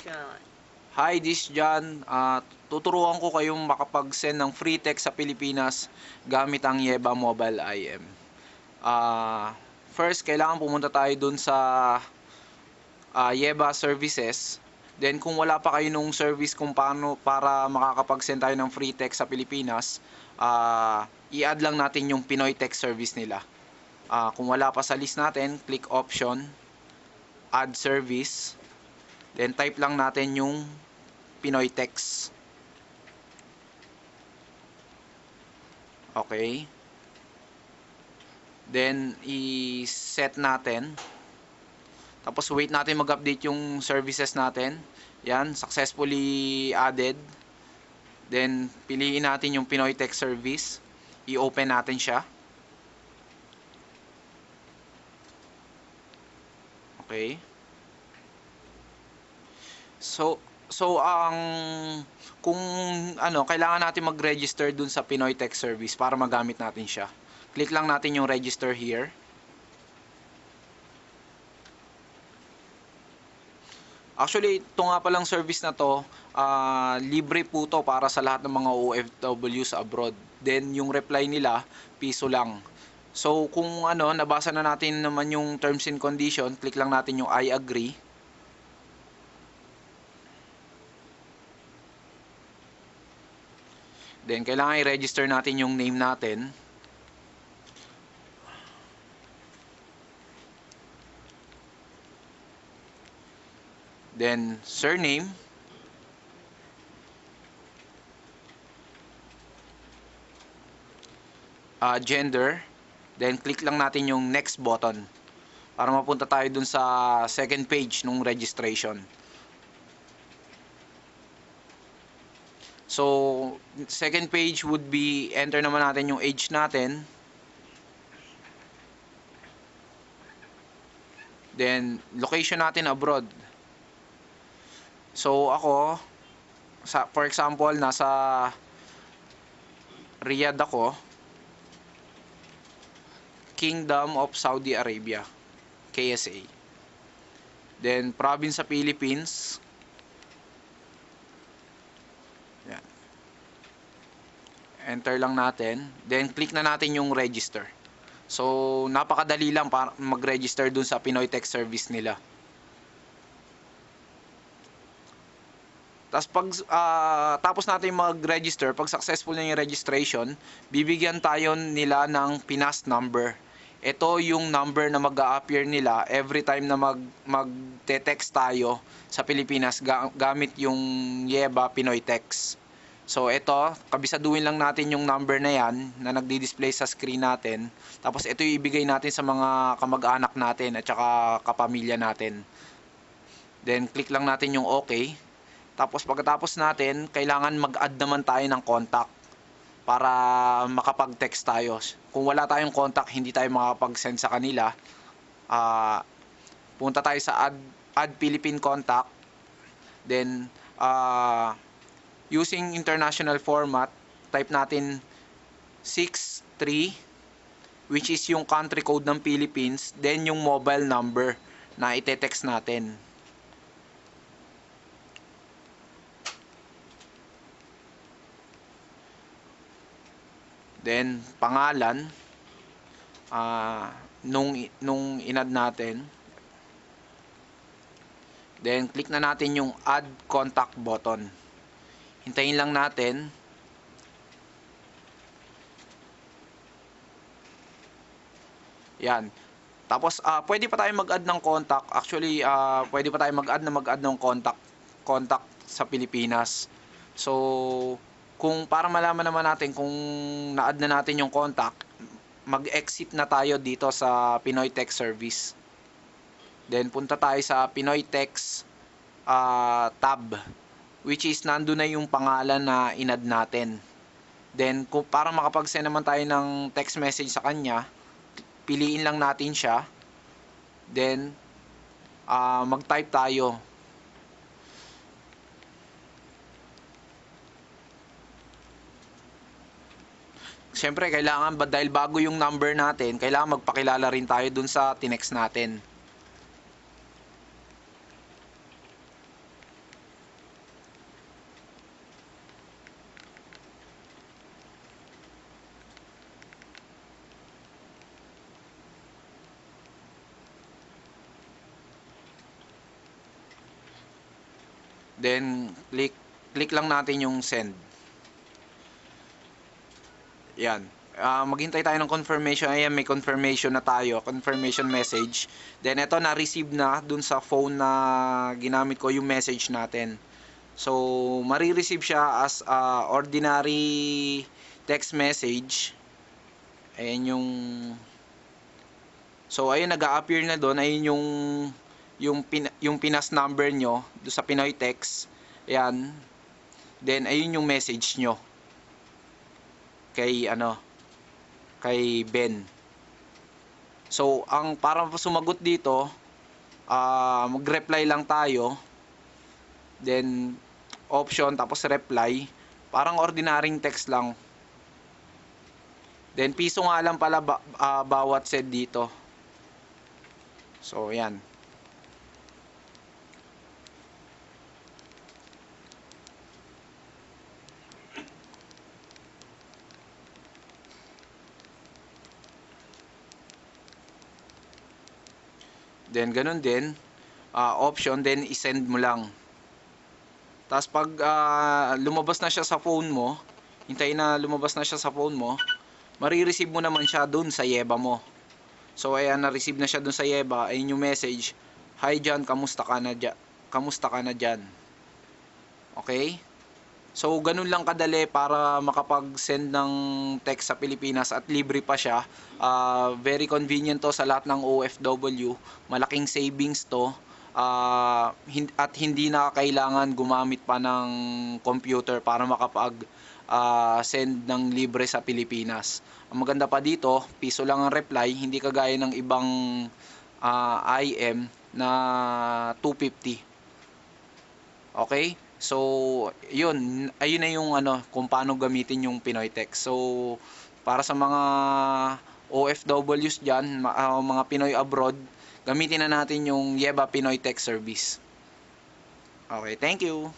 ka naman. Hi, this is John. Tuturuan ko kayong makapag-send ng free text sa Pilipinas gamit ang Yeba Mobile IM. First, kailangan pumunta tayo dun sa Yeba Services. Then, kung wala pa kayo nung service kung paano para makakapag-send tayo ng free text sa Pilipinas, i-add lang natin yung Pinoy text service nila. Kung wala pa sa list natin, click option, add service. Then, type lang natin yung Pinoy text. Okay. Then, i-set natin. Tapos, wait natin mag-update yung services natin. Yan, successfully added. Then, piliin natin yung Pinoy text service. I-open natin siya. Okay. So ang kung kailangan natin mag-register dun sa Pinoy Tech Service para magamit natin siya. Click lang natin yung register here. Actually, ito nga palang service na to, libre po to para sa lahat ng mga OFW sa abroad. Then yung reply nila, piso lang. So kung nabasa na natin naman yung terms and condition, click lang natin yung I agree. Then, kailangan i-register natin yung name natin. Then, surname. Gender. Then, click lang natin yung next button para mapunta tayo dun sa second page nung registration. So, second page would be, enter naman natin yung age natin. Then, location natin abroad. So, ako, for example, nasa Riyadh ako, Kingdom of Saudi Arabia, KSA. Then, province sa Philippines. Yan. Enter lang natin. Then, click na natin yung register. So, napakadali lang para mag-register dun sa Pinoy Tech Service nila. Tapos natin mag-register, pag successful na yung registration, bibigyan tayo nila ng PINAS number. Ito yung number na mag-a-appear nila every time na mag-text tayo sa Pilipinas gamit yung Yeba Pinoy Text. So ito, kabisaduhin lang natin yung number na yan na nagdi-display sa screen natin. Tapos ito yung ibigay natin sa mga kamag-anak natin at saka kapamilya natin. Then click lang natin yung OK. Tapos pagkatapos natin, kailangan mag-add naman tayo ng contact para makapag-text tayo. Kung wala tayong contact, hindi tayo makapag-send sa kanila. Punta tayo sa add Philippine contact. Then using international format, type natin 63, which is yung country code ng Philippines, then yung mobile number na ite-text natin. Then pangalan nung inad natin. Then click na natin yung add contact button. Hintayin lang natin. Yan. Tapos pwede pa tayo mag-add ng contact. Actually, pwede pa tayo mag-add ng contact sa Pilipinas. So, kung para malaman naman natin kung na-add na natin yung contact, mag-exit na tayo dito sa Pinoy Text Service. Then punta tayo sa Pinoy Text tab, which is nandun na yung pangalan na inad natin. Then para makapag-send naman tayo ng text message sa kanya, piliin lang natin siya. Then mag-type tayo. Siyempre, kailangan dahil bago yung number natin, kailangan magpakilala rin tayo dun sa tinext natin. Then click lang natin yung send. Yan. Maghintay tayo ng confirmation. Ayan, may confirmation na tayo. Confirmation message. Then, ito na-receive na dun sa phone na ginamit ko yung message natin. So, marireceive siya as ordinary text message. Ayan yung... So, ayun, nag-a-appear na doon. Ayun yung Pinas number nyo doon sa Pinoy Text. Ayan. Then, ayun yung message nyo. Kay Ben. So, para sumagot dito, mag-reply lang tayo. Then, option, tapos reply. Parang ordinaryong text lang. Then, piso nga lang pala bawat send dito. So, yan. Then, ganun din. Option, then isend mo lang. Tapos, pag lumabas na siya sa phone mo, hintayin na lumabas na siya sa phone mo, marireceive mo naman siya dun sa Yeba mo. So, ayan, na-receive na siya dun sa Yeba. Ayun yung message. Hi John, kamusta ka na dyan? Okay? So, ganun lang kadali para makapag-send ng text sa Pilipinas at libre pa siya. Very convenient to sa lahat ng OFW. Malaking savings to. At hindi na kailangan gumamit pa ng computer para makapag-send ng libre sa Pilipinas. Ang maganda pa dito, piso lang ang reply, hindi kagaya ng ibang IM na 250. Okay? So, ayun na yung kung paano gamitin yung Pinoy Text. So, para sa mga OFWs dyan, mga Pinoy abroad, gamitin na natin yung Yeba Pinoy Text Service. Okay, thank you.